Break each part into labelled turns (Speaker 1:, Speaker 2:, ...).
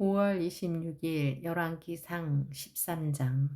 Speaker 1: 5월 26일 열왕기상 13장.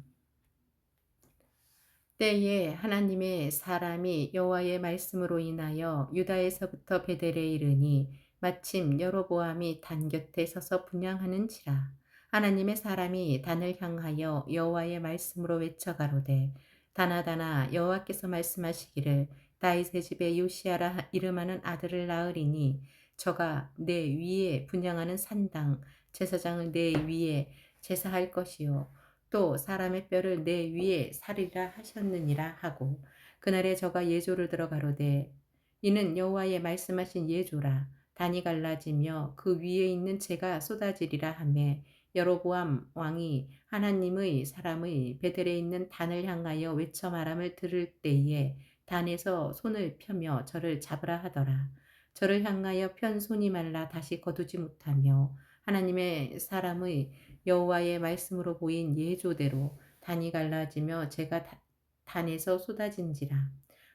Speaker 1: 때에 하나님의 사람이 여호와의 말씀으로 인하여 유다에서부터 베델에 이르니 마침 여로보암이 단 곁에 서서 분향하는지라. 하나님의 사람이 단을 향하여 여호와의 말씀으로 외쳐 가로되, 다나다나 여호와께서 말씀하시기를 다윗의 집에 요시야라 이름하는 아들을 낳으리니 저가 내 위에 분향하는 산당 제사장을 내 위에 제사할 것이요 또 사람의 뼈를 내 위에 살이라 하셨느니라 하고, 그날에 저가 예조를 들어 가로되, 이는 여호와의 말씀하신 예조라. 단이 갈라지며 그 위에 있는 재가 쏟아지리라 하매, 여로보암 왕이 하나님의 사람의 베델에 있는 단을 향하여 외쳐 말함을 들을 때에 단에서 손을 펴며 저를 잡으라 하더라. 저를 향하여 편 손이 말라 다시 거두지 못하며 하나님의 사람의 여호와의 말씀으로 보인 예조대로 단이 갈라지며 재가 단에서 쏟아진지라.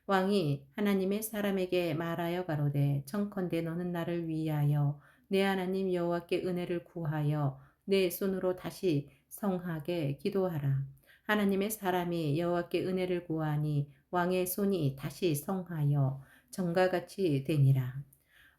Speaker 1: 왕이 하나님의 사람에게 말하여 가로되, 청컨대 너는 나를 위하여 내 하나님 여호와께 은혜를 구하여 내 손으로 다시 성하게 기도하라. 하나님의 사람이 여호와께 은혜를 구하니 왕의 손이 다시 성하여 전과 같이 되니라.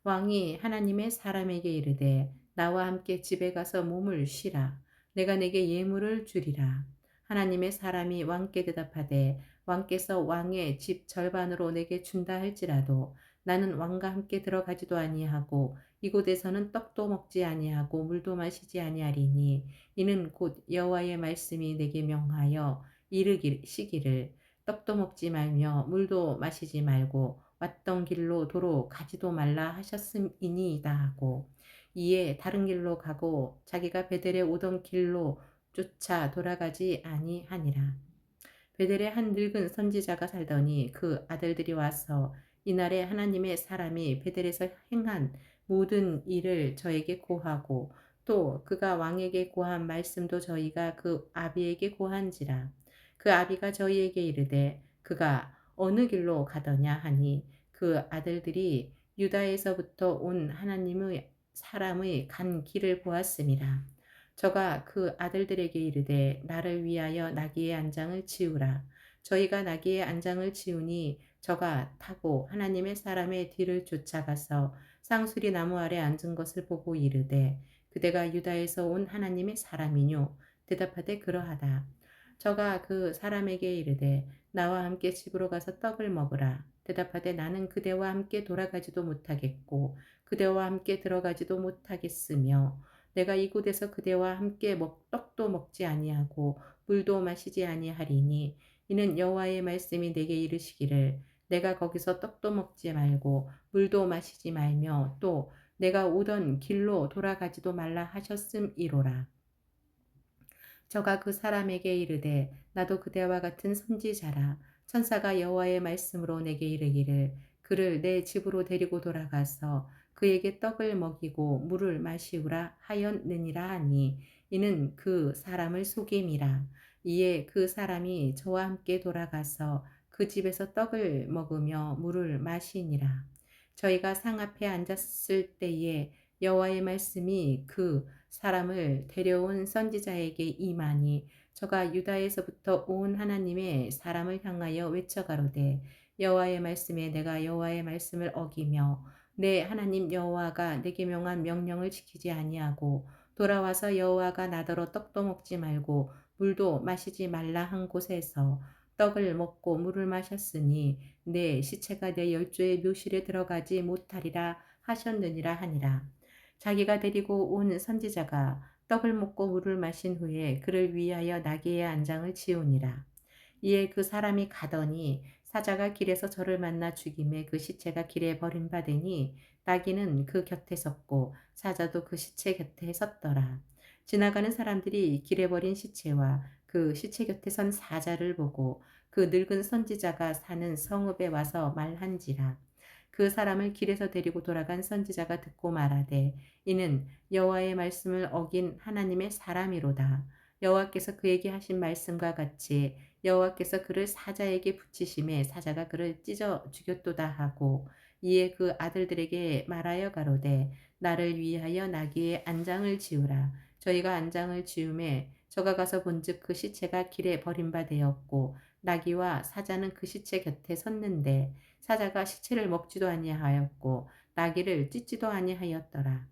Speaker 1: 왕이 하나님의 사람에게 이르되, 나와 함께 집에 가서 몸을 쉬라. 내가 내게 예물을 주리라. 하나님의 사람이 왕께 대답하되, 왕께서 왕의 집 절반으로 내게 준다 할지라도 나는 왕과 함께 들어가지도 아니하고 이곳에서는 떡도 먹지 아니하고 물도 마시지 아니하리니, 이는 곧 여호와의 말씀이 내게 명하여 이르시기를, 떡도 먹지 말며 물도 마시지 말고 왔던 길로 도로 가지도 말라 하셨음이니이다 하고, 이에 다른 길로 가고 자기가 베델에 오던 길로 쫓아 돌아가지 아니하니라. 베델에 한 늙은 선지자가 살더니 그 아들들이 와서 이날에 하나님의 사람이 베델에서 행한 모든 일을 저에게 고하고 또 그가 왕에게 고한 말씀도 저희가 그 아비에게 고한지라. 그 아비가 저희에게 이르되, 그가 어느 길로 가더냐 하니, 그 아들들이 유다에서부터 온 하나님의 사람의 간 길을 보았음이라. 저가 그 아들들에게 이르되, 나를 위하여 나귀의 안장을 치우라. 저희가 나귀의 안장을 치우니 저가 타고 하나님의 사람의 뒤를 쫓아가서 쌍수리 나무 아래 앉은 것을 보고 이르되, 그대가 유다에서 온 하나님의 사람이뇨? 대답하되, 그러하다. 저가 그 사람에게 이르되, 나와 함께 집으로 가서 떡을 먹으라. 대답하되, 나는 그대와 함께 돌아가지도 못하겠고 그대와 함께 들어가지도 못하겠으며, 내가 이곳에서 그대와 함께 떡도 먹지 아니하고 물도 마시지 아니하리니, 이는 여호와의 말씀이 내게 이르시기를, 내가 거기서 떡도 먹지 말고 물도 마시지 말며 또 내가 오던 길로 돌아가지도 말라 하셨음이로라. 저가 그 사람에게 이르되, 나도 그대와 같은 선지자라. 천사가 여호와의 말씀으로 내게 이르기를, 그를 내 집으로 데리고 돌아가서 그에게 떡을 먹이고 물을 마시우라 하였느니라 하니, 이는 그 사람을 속임이라. 이에 그 사람이 저와 함께 돌아가서 그 집에서 떡을 먹으며 물을 마시니라. 저희가 상 앞에 앉았을 때에 여호와의 말씀이 그 사람을 데려온 선지자에게 임하니, 저가 유다에서부터 온 하나님의 사람을 향하여 외쳐 가로되, 여호와의 말씀에 내가 여호와의 말씀을 어기며 내 하나님 여호와가 내게 명한 명령을 지키지 아니하고 돌아와서 여호와가 나더러 떡도 먹지 말고 물도 마시지 말라 한 곳에서 떡을 먹고 물을 마셨으니 내 시체가 내 열조의 묘실에 들어가지 못하리라 하셨느니라 하니라. 자기가 데리고 온 선지자가 떡을 먹고 물을 마신 후에 그를 위하여 나귀의 안장을 지우니라. 이에 그 사람이 가더니 사자가 길에서 저를 만나 죽임에 그 시체가 길에 버림받으니, 나귀는 그 곁에 섰고 사자도 그 시체 곁에 섰더라. 지나가는 사람들이 길에 버린 시체와 그 시체 곁에 선 사자를 보고 그 늙은 선지자가 사는 성읍에 와서 말한지라. 그 사람을 길에서 데리고 돌아간 선지자가 듣고 말하되, 이는 여호와의 말씀을 어긴 하나님의 사람이로다. 여호와께서 그에게 하신 말씀과 같이 여호와께서 그를 사자에게 붙이심에 사자가 그를 찢어 죽였도다 하고, 이에 그 아들들에게 말하여 가로되, 나를 위하여 나귀의 안장을 지우라. 저희가 안장을 지음에 저가 가서 본즉 그 시체가 길에 버림받되었고 나귀와 사자는 그 시체 곁에 섰는데 사자가 시체를 먹지도 아니하였고 나귀를 찢지도 아니하였더라.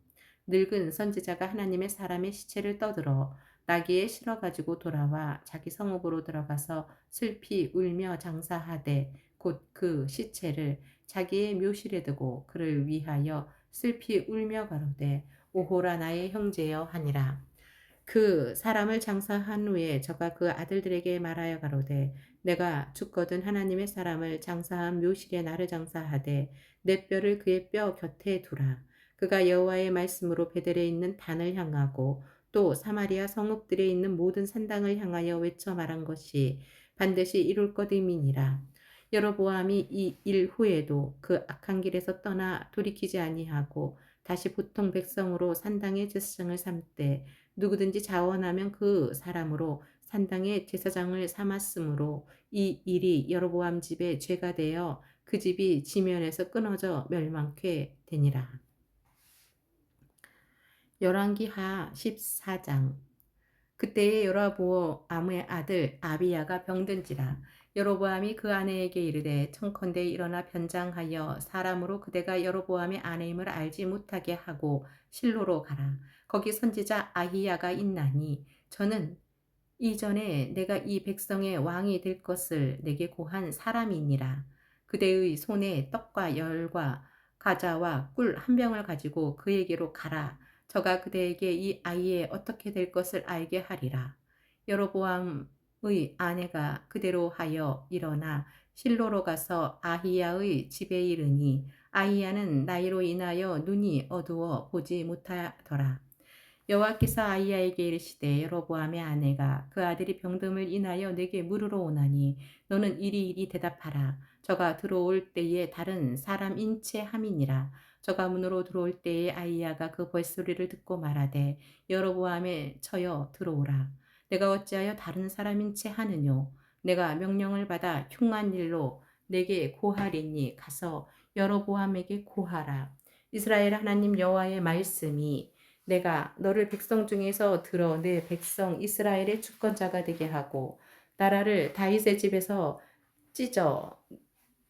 Speaker 1: 늙은 선지자가 하나님의 사람의 시체를 떠들어 나귀에 실어 가지고 돌아와 자기 성읍으로 들어가서 슬피 울며 장사하되 곧 그 시체를 자기의 묘실에 두고 그를 위하여 슬피 울며 가로되 오호라 나의 형제여 하니라. 그 사람을 장사한 후에 저가 그 아들들에게 말하여 가로되 내가 죽거든 하나님의 사람을 장사한 묘실에 나를 장사하되 내 뼈를 그의 뼈 곁에 두라. 그가 여호와의 말씀으로 베델에 있는 단을 향하고 또 사마리아 성읍들에 있는 모든 산당을 향하여 외쳐 말한 것이 반드시 이룰 것임이니라. 여로보암이 이 일 후에도 그 악한 길에서 떠나 돌이키지 아니하고 다시 보통 백성으로 산당의 제사장을 삼되 누구든지 자원하면 그 사람으로 산당의 제사장을 삼았으므로 이 일이 여로보암 집의 죄가 되어 그 집이 지면에서 끊어져 멸망케 되니라. 열왕기하 14장. 그때에 여로보암의 아들 아비야가 병든지라. 여로보암이 그 아내에게 이르되 청컨대 일어나 변장하여 사람으로 그대가 여로보암의 아내임을 알지 못하게 하고 실로로 가라. 거기 선지자 아히야가 있나니 저는 이전에 내가 이 백성의 왕이 될 것을 내게 고한 사람이니라. 그대의 손에 떡과 열과 과자와 꿀 한 병을 가지고 그에게로 가라. 저가 그대에게 이 아이의 어떻게 될 것을 알게 하리라. 여로보암의 아내가 그대로 하여 일어나 실로로 가서 아히야의 집에 이르니 아히야는 나이로 인하여 눈이 어두워 보지 못하더라. 여호와께서 아히야에게 이르시되 여로보암의 아내가 그 아들이 병듦을 인하여 내게 물으러 오나니 너는 이리이리 대답하라. 저가 들어올 때에 다른 사람 인체 함이니라. 저가 문으로 들어올 때에 아히야가 그 벌소리를 듣고 말하되 여로보암의 처여 들어오라. 내가 어찌하여 다른 사람인 채 하느뇨. 내가 명령을 받아 흉한 일로 내게 고하리니 가서 여로보암에게 고하라. 이스라엘 하나님 여호와의 말씀이 내가 너를 백성 중에서 들어 내 백성 이스라엘의 주권자가 되게 하고 나라를 다윗의 집에서 찢어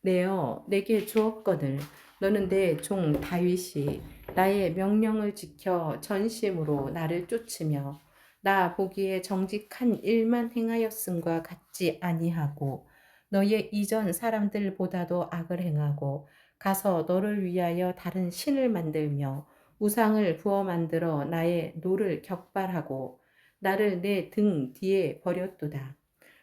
Speaker 1: 내어 내게 주었거늘 너는 내 종 다윗이 나의 명령을 지켜 전심으로 나를 쫓으며 나 보기에 정직한 일만 행하였음과 같지 아니하고 너의 이전 사람들보다도 악을 행하고 가서 너를 위하여 다른 신을 만들며 우상을 부어 만들어 나의 노를 격발하고 나를 내 등 뒤에 버렸도다.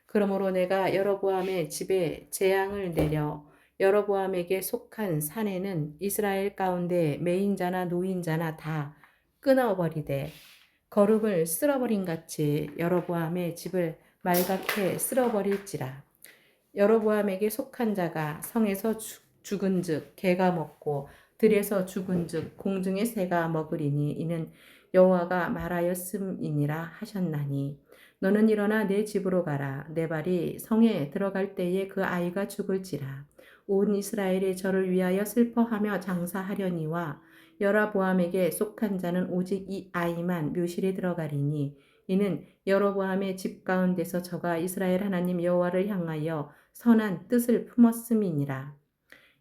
Speaker 1: 그러므로 내가 여로보암의 집에 재앙을 내려 여로보암에게 속한 산에는 이스라엘 가운데 매인자나 노인자나 다 끊어버리되 거름을 쓸어버린 같이 여로보암의 집을 말갛게 쓸어버릴지라. 여로보암에게 속한 자가 성에서 죽은즉 개가 먹고 들에서 죽은즉 공중의 새가 먹으리니 이는 여호와가 말하였음이니라 하셨나니 너는 일어나 내 집으로 가라. 내 발이 성에 들어갈 때에 그 아이가 죽을지라. 온 이스라엘이 저를 위하여 슬퍼하며 장사하려니와 여로보암에게 속한 자는 오직 이 아이만 묘실에 들어가리니 이는 여로보암의 집 가운데서 저가 이스라엘 하나님 여호와를 향하여 선한 뜻을 품었음이니라.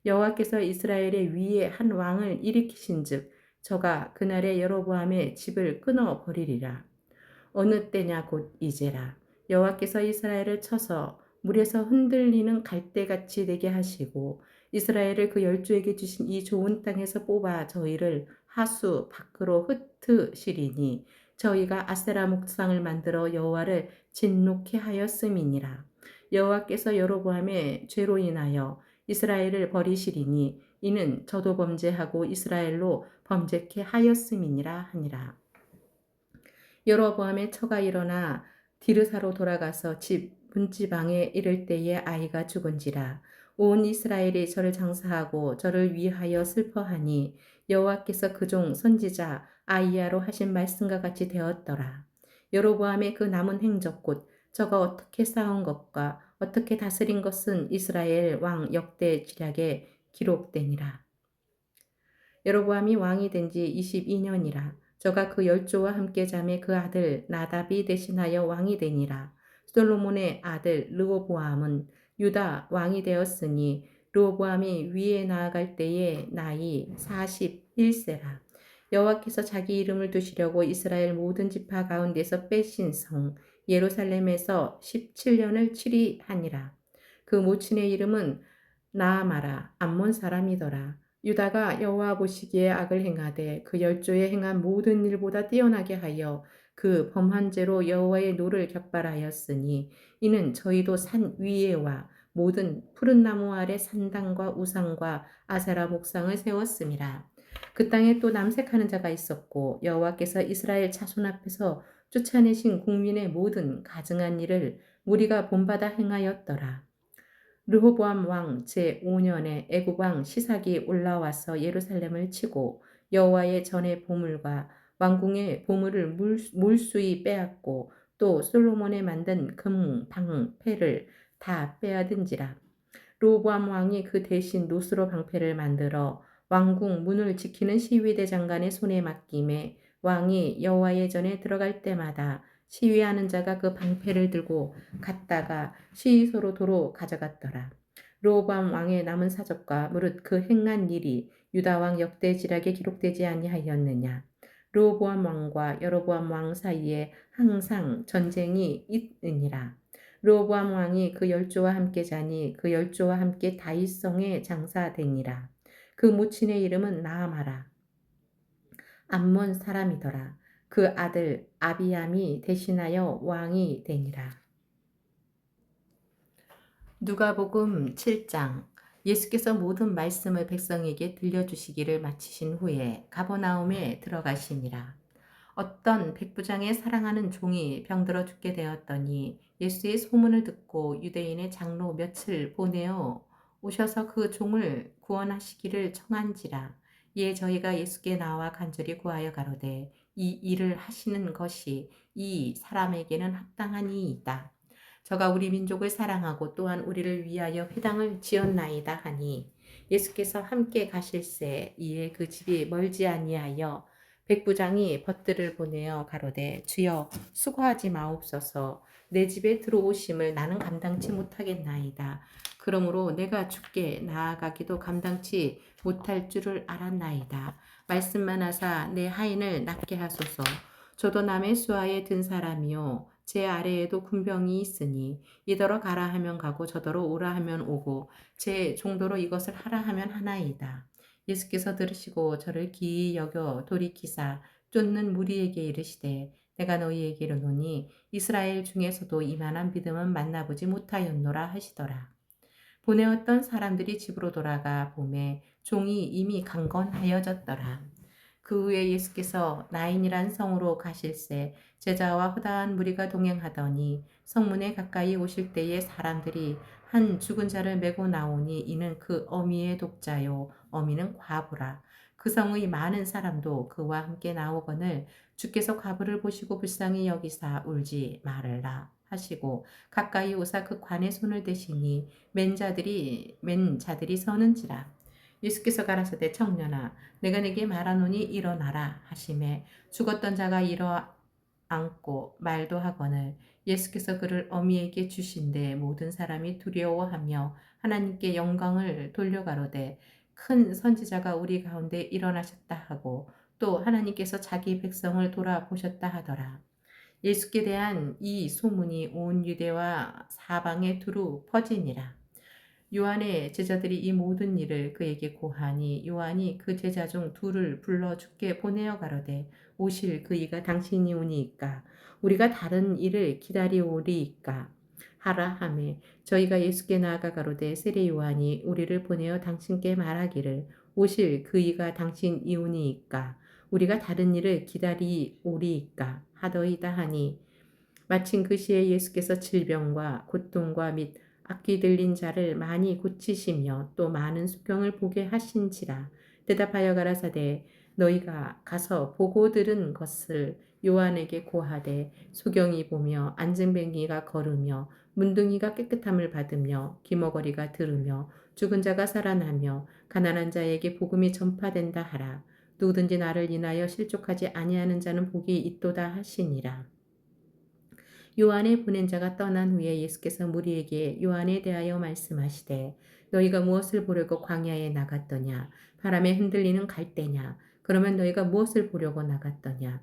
Speaker 1: 여호와께서 이스라엘의 위에 한 왕을 일으키신즉 저가 그날에 여로보암의 집을 끊어 버리리라. 어느 때냐 곧 이제라. 여호와께서 이스라엘을 쳐서 물에서 흔들리는 갈대같이 되게 하시고 이스라엘을 그 열조에게 주신 이 좋은 땅에서 뽑아 저희를 하수 밖으로 흩으시리니 저희가 아세라 목상을 만들어 여호와를 진노케 하였음이니라. 여호와께서 여로보암의 죄로 인하여 이스라엘을 버리시리니 이는 저도 범죄하고 이스라엘로 범죄케 하였음이니라 하니라. 여로보암의 처가 일어나 디르사로 돌아가서 집 문지방에 이를 때에 아이가 죽은지라. 온 이스라엘이 저를 장사하고 저를 위하여 슬퍼하니 여호와께서 그 종 선지자 아히야로 하신 말씀과 같이 되었더라. 여로보암의 그 남은 행적 곧 저가 어떻게 싸운 것과 어떻게 다스린 것은 이스라엘 왕 역대 지략에 기록되니라. 여로보암이 왕이 된 지 22년이라. 저가 그 열조와 함께 잠에 그 아들 나답이 대신하여 왕이 되니라. 솔로몬의 아들 르호보암은 유다 왕이 되었으니 르호보암이 위에 나아갈 때에 나이 41세라. 여호와께서 자기 이름을 두시려고 이스라엘 모든 지파 가운데서 빼신 성 예루살렘에서 17년을 치리하니라. 그 모친의 이름은 나아마라 암몬 사람이더라. 유다가 여호와 보시기에 악을 행하되 그 열조에 행한 모든 일보다 뛰어나게 하여 그 범한 죄로 여호와의 노를 격발하였으니 이는 저희도 산 위에와 모든 푸른 나무 아래 산당과 우상과 아세라 목상을 세웠음이라. 그 땅에 또 남색하는 자가 있었고 여호와께서 이스라엘 자손 앞에서 쫓아내신 국민의 모든 가증한 일을 무리가 본받아 행하였더라. 르호보암 왕 제5년에 애굽 왕 시삭이 올라와서 예루살렘을 치고 여호와의 전의 보물과 왕궁의 보물을 몰수히 빼앗고 또 솔로몬의 만든 금, 방, 패를 다 빼앗은지라. 르호보암 왕이 그 대신 노스로 방패를 만들어 왕궁 문을 지키는 시위대 장관의 손에 맡김에 왕이 여호와의 전에 들어갈 때마다 시위하는 자가 그 방패를 들고 갔다가 시위소로 도로 가져갔더라. 르호보암 왕의 남은 사적과 무릇 그 행한 일이 유다 왕 역대지략에 기록되지 아니하였느냐. 르호보암 왕과 여로보암 왕 사이에 항상 전쟁이 있으니라. 르호보암 왕이 그 열조와 함께 자니 그 열조와 함께 다윗성에 장사되니라. 그 모친의 이름은 나아마라 암몬 사람이더라. 그 아들 아비암이 대신하여 왕이 되니라. 누가복음 7장. 예수께서 모든 말씀을 백성에게 들려주시기를 마치신 후에 가버나움에 들어가시니라. 어떤 백부장의 사랑하는 종이 병들어 죽게 되었더니 예수의 소문을 듣고 유대인의 장로 몇을 보내어 오셔서 그 종을 구원하시기를 청한지라. 이에 저희가 예수께 나와 간절히 구하여 가로되 이 일을 하시는 것이 이 사람에게는 합당하니이다. 저가 우리 민족을 사랑하고 또한 우리를 위하여 회당을 지었나이다 하니 예수께서 함께 가실새 이에 그 집이 멀지 아니하여 백부장이 벗들을 보내어 가로되 주여 수고하지 마옵소서 내 집에 들어오심을 나는 감당치 못하겠나이다. 그러므로 내가 주께 나아가기도 감당치 못할 줄을 알았나이다. 말씀만 하사 내 하인을 낫게 하소서. 저도 남의 수하에 든 사람이요 제 아래에도 군병이 있으니 이더러 가라 하면 가고 저더러 오라 하면 오고 제 종도로 이것을 하라 하면 하나이다. 예수께서 들으시고 저를 기이 여겨 돌이키사 쫓는 무리에게 이르시되 내가 너희에게 이르노니 이스라엘 중에서도 이만한 믿음은 만나보지 못하였노라 하시더라. 보내었던 사람들이 집으로 돌아가 보매 종이 이미 강건하여졌더라. 그 후에 예수께서 나인이란 성으로 가실새 제자와 허다한 무리가 동행하더니 성문에 가까이 오실 때에 사람들이 한 죽은 자를 메고 나오니 이는 그 어미의 독자요 어미는 과부라. 그 성의 많은 사람도 그와 함께 나오거늘 주께서 과부를 보시고 불쌍히 여기사 울지 말으라 하시고 가까이 오사 그 관에 손을 대시니 맨 자들이 서는지라. 예수께서 가라사대 청년아 내가 네게 말하노니 일어나라 하시매 죽었던 자가 일어 앉고 말도 하거늘 예수께서 그를 어미에게 주신데 모든 사람이 두려워하며 하나님께 영광을 돌려가로되 큰 선지자가 우리 가운데 일어나셨다 하고 또 하나님께서 자기 백성을 돌아보셨다 하더라. 예수께 대한 이 소문이 온 유대와 사방에 두루 퍼지니라. 요한의 제자들이 이 모든 일을 그에게 고하니 요한이 그 제자 중 둘을 불러 주께 보내어 가로되 오실 그이가 당신이오니이까 우리가 다른 일을 기다리오리이까 하라 하매 저희가 예수께 나아가 가로되 세례 요한이 우리를 보내어 당신께 말하기를 오실 그이가 당신이오니이까 우리가 다른 일을 기다리오리이까 하더이다 하니 마침 그 시에 예수께서 질병과 고통과 및 악기 들린 자를 많이 고치시며 또 많은 수병을 보게 하신지라. 대답하여 가라사대 너희가 가서 보고 들은 것을 요한에게 고하되 소경이 보며 안증뱅이가 걸으며 문둥이가 깨끗함을 받으며 기머거리가 들으며 죽은 자가 살아나며 가난한 자에게 복음이 전파된다 하라. 누구든지 나를 인하여 실족하지 아니하는 자는 복이 있도다 하시니라. 요한의 보낸 자가 떠난 후에 예수께서 무리에게 요한에 대하여 말씀하시되 너희가 무엇을 보려고 광야에 나갔더냐 바람에 흔들리는 갈대냐 그러면 너희가 무엇을 보려고 나갔더냐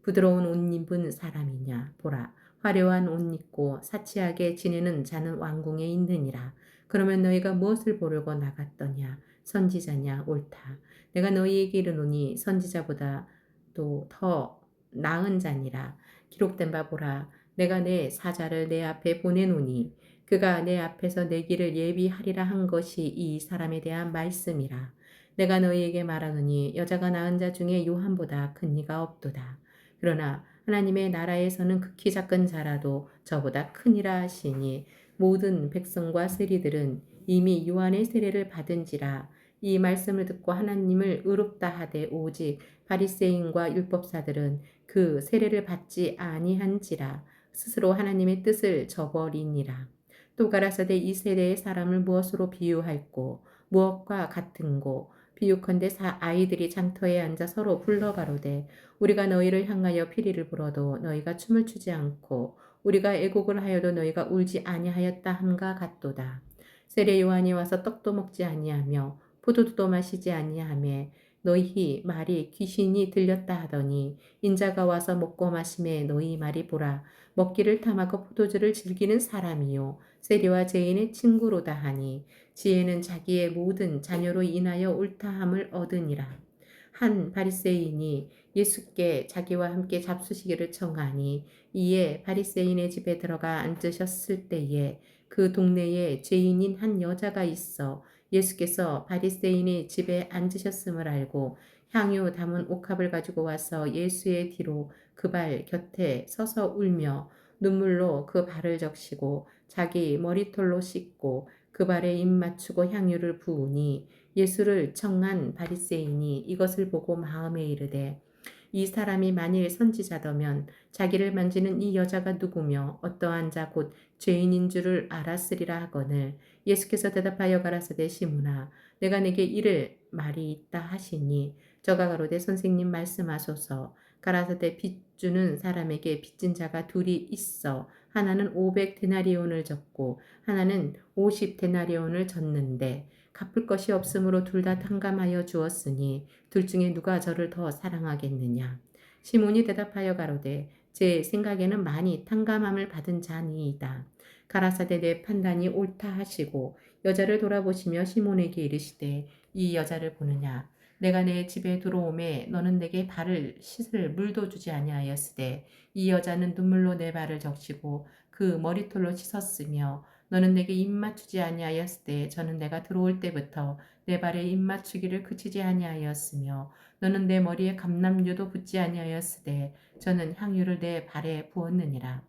Speaker 1: 부드러운 옷 입은 사람이냐 보라 화려한 옷 입고 사치하게 지내는 자는 왕궁에 있느니라. 그러면 너희가 무엇을 보려고 나갔더냐 선지자냐 옳다. 내가 너희에게 이르노니 선지자보다 또 더 나은 자니라. 기록된 바 보라 내가 내 사자를 내 앞에 보내노니 그가 내 앞에서 내 길을 예비하리라 한 것이 이 사람에 대한 말씀이라. 내가 너희에게 말하노니 여자가 낳은 자 중에 요한보다 큰 이가 없도다. 그러나 하나님의 나라에서는 극히 작은 자라도 저보다 크니라 하시니 모든 백성과 세리들은 이미 요한의 세례를 받은지라. 이 말씀을 듣고 하나님을 의롭다 하되 오직 바리새인과 율법사들은 그 세례를 받지 아니한지라. 스스로 하나님의 뜻을 저버리니라. 또 가라사대 이 세대의 사람을 무엇으로 비유할꼬 무엇과 같은고 비유컨대 아이들이 장터에 앉아 서로 불러 가로되 우리가 너희를 향하여 피리를 불어도 너희가 춤을 추지 않고 우리가 애곡을 하여도 너희가 울지 아니하였다 함과 같도다. 세례 요한이 와서 떡도 먹지 아니하며 포도주도 마시지 아니하며 너희 말이 귀신이 들렸다 하더니 인자가 와서 먹고 마심에 너희 말이 보라 먹기를 탐하고 포도주를 즐기는 사람이요 세리와 죄인의 친구로다 하니 지혜는 자기의 모든 자녀로 인하여 옳다함을 얻으니라. 한 바리새인이 예수께 자기와 함께 잡수시기를 청하니 이에 바리새인의 집에 들어가 앉으셨을 때에 그 동네에 죄인인 한 여자가 있어 예수께서 바리새인의 집에 앉으셨음을 알고 향유 담은 옥합을 가지고 와서 예수의 뒤로 그 발 곁에 서서 울며 눈물로 그 발을 적시고 자기 머리털로 씻고 그 발에 입 맞추고 향유를 부으니 예수를 청한 바리새인이 이것을 보고 마음에 이르되 이 사람이 만일 선지자더면 자기를 만지는 이 여자가 누구며 어떠한 자 곧 죄인인 줄을 알았으리라 하거늘 예수께서 대답하여 가라사대 시므나 내가 내게 이를 말이 있다 하시니 저가 가로되 선생님 말씀하소서. 가라사대 빚 주는 사람에게 빚진 자가 둘이 있어 하나는 500데나리온을 졌고 하나는 50데나리온을 졌는데 갚을 것이 없으므로 둘 다 탕감하여 주었으니 둘 중에 누가 저를 더 사랑하겠느냐. 시몬이 대답하여 가로되 제 생각에는 많이 탕감함을 받은 자니이다. 가라사대 내 판단이 옳다 하시고 여자를 돌아보시며 시몬에게 이르시되 이 여자를 보느냐. 내가 내 집에 들어오매 너는 내게 발을 씻을 물도 주지 아니하였으되 이 여자는 눈물로 내 발을 적시고 그 머리털로 씻었으며 너는 내게 입 맞추지 아니하였으되 저는 내가 들어올 때부터 내 발에 입 맞추기를 그치지 아니하였으며 너는 내 머리에 감람류도 붓지 아니하였으되 저는 향유를 내 발에 부었느니라.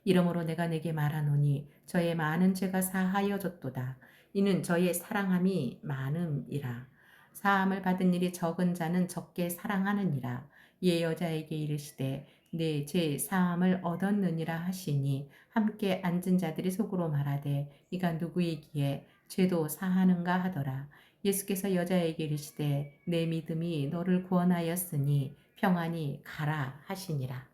Speaker 1: 이러므로 내가 내게 말하노니 저의 많은 죄가 사하여졌도다. 이는 저의 사랑함이 많음이라. 사함을 받은 일이 적은 자는 적게 사랑하느니라. 이에 여자에게 이르시되 내 죄 사함을 얻었느니라 하시니 함께 앉은 자들이 속으로 말하되 이가 누구이기에 죄도 사하는가 하더라. 예수께서 여자에게 이르시되 내 믿음이 너를 구원하였으니 평안히 가라 하시니라.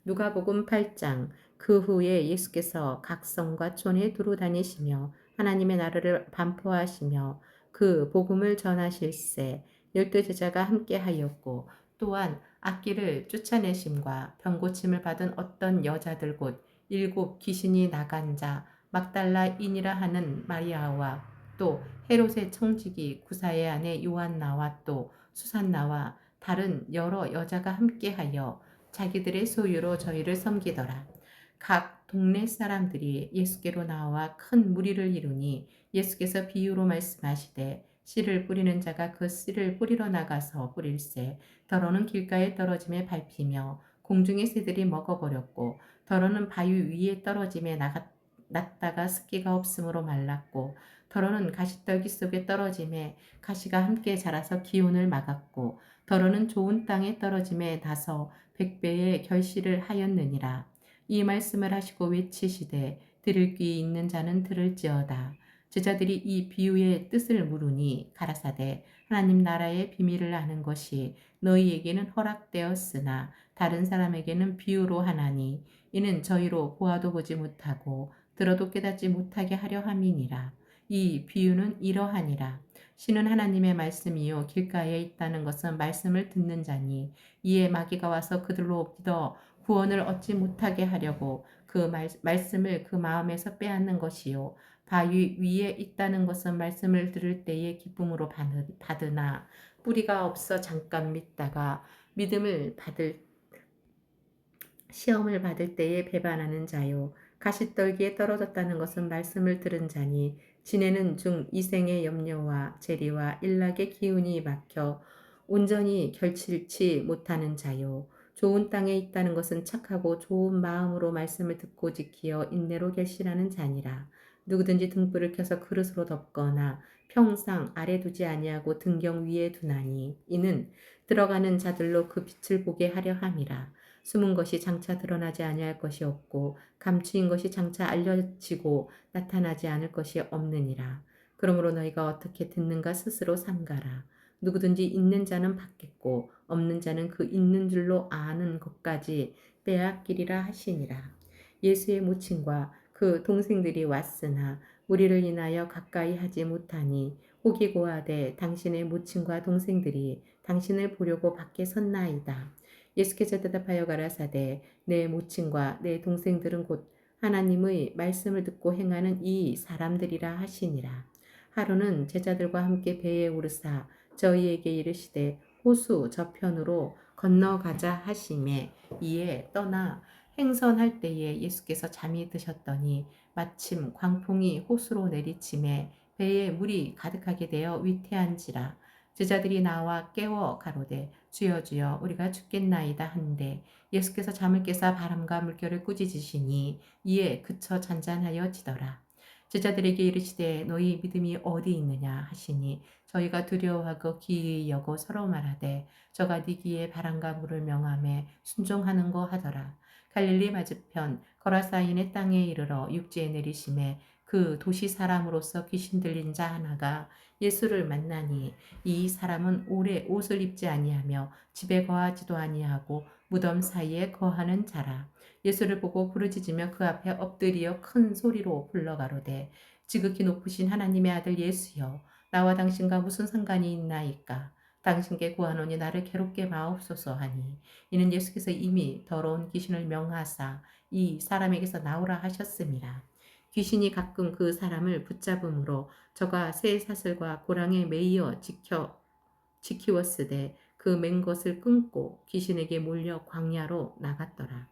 Speaker 1: 누가복음 8장. 그 후에 예수께서 각 성과 촌에 두루 다니시며 하나님의 나라를 반포하시며 그 복음을 전하실세 12 제자가 함께 하였고 또한 악기를 쫓아내심과 병고침을 받은 어떤 여자들 곧 7 귀신이 나간 자 막달라인이라 하는 마리아와 또 헤롯의 청지기 구사의 아내 요한나와 또 수산나와 다른 여러 여자가 함께하여 자기들의 소유로 저희를 섬기더라. 각 동네 사람들이 예수께로 나와 큰 무리를 이루니 예수께서 비유로 말씀하시되 씨를 뿌리는 자가 그 씨를 뿌리러 나가서 뿌릴새 더러는 길가에 떨어짐에 밟히며 공중의 새들이 먹어버렸고 더러는 바위 위에 떨어짐에 났다가 습기가 없으므로 말랐고 더러는 가시떨기 속에 떨어짐에 가시가 함께 자라서 기온을 막았고 더러는 좋은 땅에 떨어짐에 나서 100배의 결실을 하였느니라. 이 말씀을 하시고 외치시되 들을 귀 있는 자는 들을지어다. 제자들이 이 비유의 뜻을 물으니 가라사대 하나님 나라의 비밀을 아는 것이 너희에게는 허락되었으나 다른 사람에게는 비유로 하나니 이는 저희로 보아도 보지 못하고 들어도 깨닫지 못하게 하려 함이니라. 이 비유는 이러하니라. 신은 하나님의 말씀이요 길가에 있다는 것은 말씀을 듣는 자니 이에 마귀가 와서 그들로 믿어 구원을 얻지 못하게 하려고 그 말씀을 그 마음에서 빼앗는 것이요 바위 위에 있다는 것은 말씀을 들을 때에 기쁨으로 받으나 뿌리가 없어 잠깐 믿다가 믿음을 받을 시험을 받을 때에 배반하는 자요. 가시떨기에 떨어졌다는 것은 말씀을 들은 자니 지내는 중 이생의 염려와 재리와 일락의 기운이 막혀 온전히 결칠치 못하는 자요. 좋은 땅에 있다는 것은 착하고 좋은 마음으로 말씀을 듣고 지키어 인내로 결실하는 자니라. 누구든지 등불을 켜서 그릇으로 덮거나 평상 아래 두지 아니하고 등경 위에 두나니 이는 들어가는 자들로 그 빛을 보게 하려 함이라. 숨은 것이 장차 드러나지 아니할 것이 없고 감추인 것이 장차 알려지고 나타나지 않을 것이 없느니라. 그러므로 너희가 어떻게 듣는가 스스로 삼가라. 누구든지 있는 자는 받겠고 없는 자는 그 있는 줄로 아는 것까지 빼앗기리라 하시니라. 예수의 모친과 그 동생들이 왔으나 무리를 인하여 가까이 하지 못하니 혹이 고하되 당신의 모친과 동생들이 당신을 보려고 밖에 섰나이다. 예수께서 대답하여 가라사대 내 모친과 내 동생들은 곧 하나님의 말씀을 듣고 행하는 이 사람들이라 하시니라. 하루는 제자들과 함께 배에 오르사 저희에게 이르시되 호수 저편으로 건너가자 하시매 이에 떠나 행선할 때에 예수께서 잠이 드셨더니 마침 광풍이 호수로 내리침에 배에 물이 가득하게 되어 위태한지라. 제자들이 나와 깨워 가로되 주여 주여 우리가 죽겠나이다 한데 예수께서 잠을 깨사 바람과 물결을 꾸짖으시니 이에 그쳐 잔잔하여 지더라. 제자들에게 이르시되 너희 믿음이 어디 있느냐 하시니 저희가 두려워하고 기이히 여고 서로 말하되 저가 니기에 바람과 물을 명함에 순종하는 거 하더라. 갈릴리 맞은편 거라사인의 땅에 이르러 육지에 내리심에 그 도시 사람으로서 귀신 들린 자 하나가 예수를 만나니 이 사람은 오래 옷을 입지 아니하며 집에 거하지도 아니하고 무덤 사이에 거하는 자라. 예수를 보고 부르짖으며 그 앞에 엎드리어 큰 소리로 불러가로되 지극히 높으신 하나님의 아들 예수여 나와 당신과 무슨 상관이 있나이까. 당신께 구하노니 나를 괴롭게 마옵소서 하니 이는 예수께서 이미 더러운 귀신을 명하사 이 사람에게서 나오라 하셨음이라. 귀신이 가끔 그 사람을 붙잡음으로 저가 새 사슬과 고랑에 매이어 지키웠으되 그 맨 것을 끊고 귀신에게 몰려 광야로 나갔더라.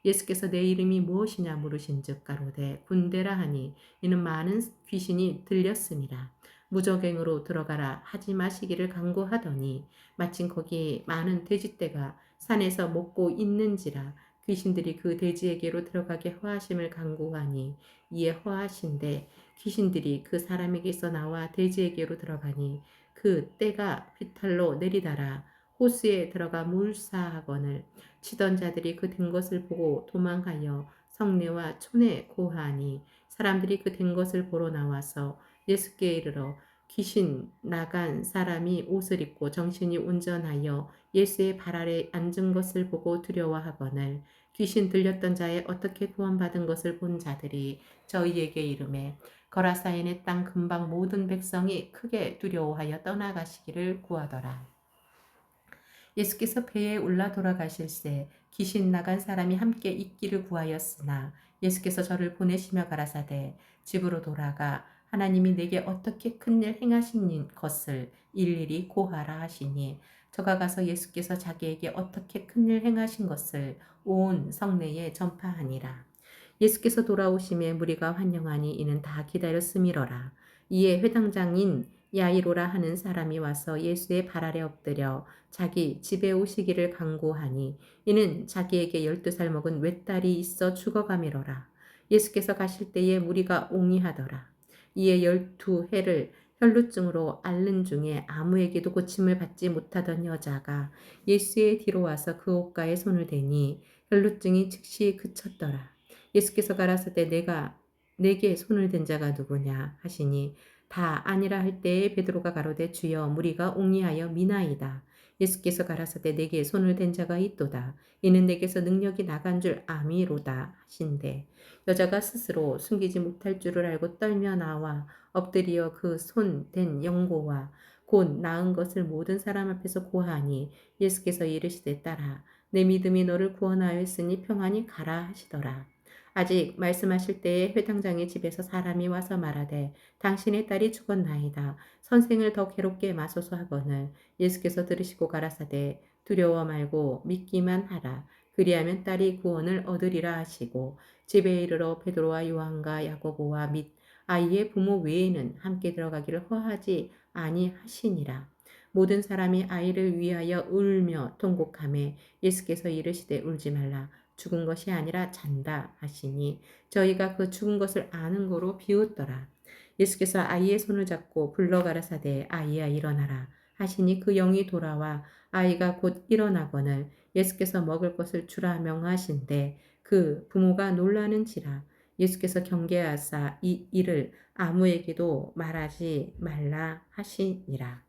Speaker 1: 예수께서 내 이름이 무엇이냐 물으신즉 가로되 군대라 하니 이는 많은 귀신이 들렸음이라. 무적행으로 들어가라 하지 마시기를 간구하더니 마침 거기에 많은 돼지떼가 산에서 먹고 있는지라 귀신들이 그 돼지에게로 들어가게 허하심을 간구하니 이에 허하신데 귀신들이 그 사람에게서 나와 돼지에게로 들어가니 그 떼가 비탈로 내리다라 호수에 들어가 물사하거늘 치던 자들이 그 된 것을 보고 도망하여 성내와 촌에 고하니 사람들이 그 된 것을 보러 나와서 예수께 이르러 귀신 나간 사람이 옷을 입고 정신이 온전하여 예수의 발 아래 앉은 것을 보고 두려워하거늘 귀신 들렸던 자의 어떻게 구원받은 것을 본 자들이 저희에게 이르매 거라사인의 땅 근방 모든 백성이 크게 두려워하여 떠나가시기를 구하더라. 예수께서 배에 올라 돌아가실새 귀신 나간 사람이 함께 있기를 구하였으나 예수께서 저를 보내시며 가라사대 집으로 돌아가 하나님이 내게 어떻게 큰 일 행하신 것을 일일이 고하라 하시니 저가 가서 예수께서 자기에게 어떻게 큰 일 행하신 것을 온 성내에 전파하니라. 예수께서 돌아오심에 무리가 환영하니 이는 다 기다렸음이러라. 이에 회당장인 야이로라 하는 사람이 와서 예수의 발 아래 엎드려 자기 집에 오시기를 간구하니 이는 자기에게 12살 먹은 외딸이 있어 죽어가미러라. 예수께서 가실 때에 무리가 옹이하더라. 이에 12해를 혈루증으로 앓는 중에 아무에게도 고침을 받지 못하던 여자가 예수의 뒤로 와서 그 옷가에 손을 대니 혈루증이 즉시 그쳤더라. 예수께서 가라사대 내가 내게 손을 댄 자가 누구냐 하시니 다 아니라 할 때에 베드로가 가로되 주여 무리가 옹리하여 미나이다. 예수께서 가라사대 내게 손을 댄 자가 있도다. 이는 내게서 능력이 나간 줄 아미로다 하신대 여자가 스스로 숨기지 못할 줄을 알고 떨며 나와 엎드리어 그 손 댄 영고와 곧 나은 것을 모든 사람 앞에서 고하니 예수께서 이르시되 딸아 내 믿음이 너를 구원하였으니 평안히 가라 하시더라. 아직 말씀하실 때에 회당장의 집에서 사람이 와서 말하되 당신의 딸이 죽었나이다. 선생을 더 괴롭게 마소서 하거늘 예수께서 들으시고 가라사대 두려워 말고 믿기만 하라. 그리하면 딸이 구원을 얻으리라 하시고 집에 이르러 베드로와 요한과 야고보와 및 아이의 부모 외에는 함께 들어가기를 허하지 아니하시니라. 모든 사람이 아이를 위하여 울며 통곡하매 예수께서 이르시되 울지 말라. 죽은 것이 아니라 잔다 하시니 저희가 그 죽은 것을 아는 거로 비웃더라. 예수께서 아이의 손을 잡고 불러 가라사대 아이야 일어나라 하시니 그 영이 돌아와 아이가 곧 일어나거늘 예수께서 먹을 것을 주라 명하신대 그 부모가 놀라는지라. 예수께서 경계하사 이 일을 아무에게도 말하지 말라 하시니라.